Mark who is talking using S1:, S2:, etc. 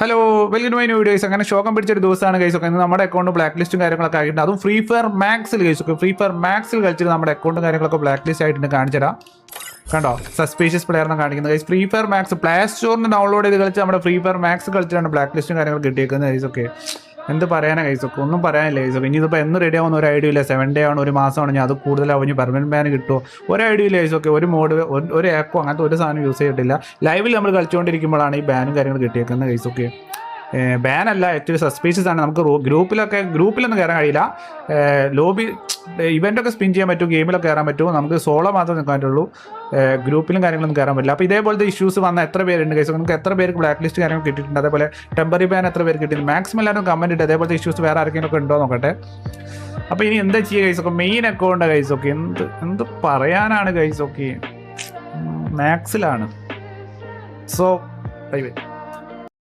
S1: Hello welcome to my new videos. അങ്ങനെ ശോകം പിടിച്ചൊരു ദിവസമാണ് ഗൈസ്. ഒക്കെ നമ്മുടെ അക്കൗണ്ട് ബ്ലാക്ക് ലിസ്റ്റും കാര്യങ്ങളൊക്കെ ആയിട്ടുണ്ട്. അതും ഫ്രീ ഫയർ മാക്സിൽ ഗൈസ്. ഒക്കെ ഫ്രീ ഫയർ മാക്സിൽ കളിച്ചിട്ട് നമ്മുടെ അക്കൗണ്ടും കാര്യങ്ങളൊക്കെ ബ്ലാക്ക് ലിസ്റ്റ് ആയിട്ട് കാണിച്ചുതരാം. കണ്ടോ, സസ്പീഷ്യസ് പ്ലെയറിനെ കാണിക്കുന്നത് guys. Free Fire Max Play സ്റ്റോറിന് ഡൗൺലോഡ് ചെയ്ത് കളിച്ച് നമ്മുടെ ഫ്രീ ഫയർ മാക്സ് കളിച്ചിട്ടാണ് ബ്ലാക്ക് ലിസ്റ്റും കാര്യങ്ങൾ കിട്ടിയേക്കുന്നത് ഗൈസ്. ഒക്കെ എന്ത് പറയാനാ ഗൈസ്. ഒക്കെ ഒന്നും പറയാനില്ല ഗൈസ്. ഒക്കെ ഇനി ഇതിപ്പോൾ എന്ന് റെഡി ആവുന്ന ഒരു ഐഡിയ ഇല്ല. 7 ഡേ ആണ്, ഒരു മാസമാണ്. ഞാൻ അത് കൂടുതലാവും. ഇനി പെർമനന്റ് ബാൻ കിട്ടുമോ ഒരു ഐഡിയ ഇല്ല ഗൈസ്. ഒക്കെ ഒരു മോഡ് ഒരു ആക്കോ അങ്ങനത്തെ ഒരു സാധനം യൂസ് ചെയ്തിട്ടില്ല. ലൈവിൽ നമ്മൾ കളിച്ചുകൊണ്ടിരിക്കുമ്പോഴാണ് ഈ ബാനും കാര്യങ്ങൾ കിട്ടിയേക്കുന്നത് ഗൈസ്. ഒക്കെ ബാനല്ല, ഏറ്റവും സസ്പീഷ്യസ് ആണ്. നമുക്ക് ഗ്രൂപ്പിലൊന്നും കയറാൻ കഴിയില്ല. ലോബി ഇവൻ്റൊക്കെ സ്പിൻ ചെയ്യാൻ പറ്റും, ഗെയിമിലൊക്കെ കയറാൻ പറ്റും. നമുക്ക് സോളോ മാത്രമേ നിൽക്കാൻ പറ്റുള്ളൂ. ഗ്രൂപ്പിലും കാര്യങ്ങളൊന്നും കയറാൻ പറ്റില്ല. അപ്പോൾ ഇതേപോലത്തെ ഇഷ്യൂസ് വന്ന എത്ര പേരുണ്ട് ഗൈസ്? നമുക്ക് എത്ര പേർക്ക് ബ്ലാക്ക് ലിസ്റ്റ് കാര്യങ്ങൾ കിട്ടിയിട്ടുണ്ട്, അതേപോലെ ടെമ്പററി ബാൻ എത്ര പേര് കിട്ടിയിട്ടുണ്ട്? മാക്സിമം എല്ലാവരും കമൻറ്റ് ഇട്ട് അതേപോലത്തെ ഇഷ്യൂസ് വേറെ ആർക്കെങ്കിലും ഒക്കെ ഉണ്ടോ നോക്കട്ടെ. അപ്പോൾ ഇനി എന്താ ചെയ്യുക ഗൈസ്? ഒക്കെ മെയിൻ അക്കൗണ്ട് ഗൈസ്. ഒക്കെ എന്ത് പറയാനാണ് ഗൈസ്. ഒക്കെ മാക്സിലാണ്. So bye bye.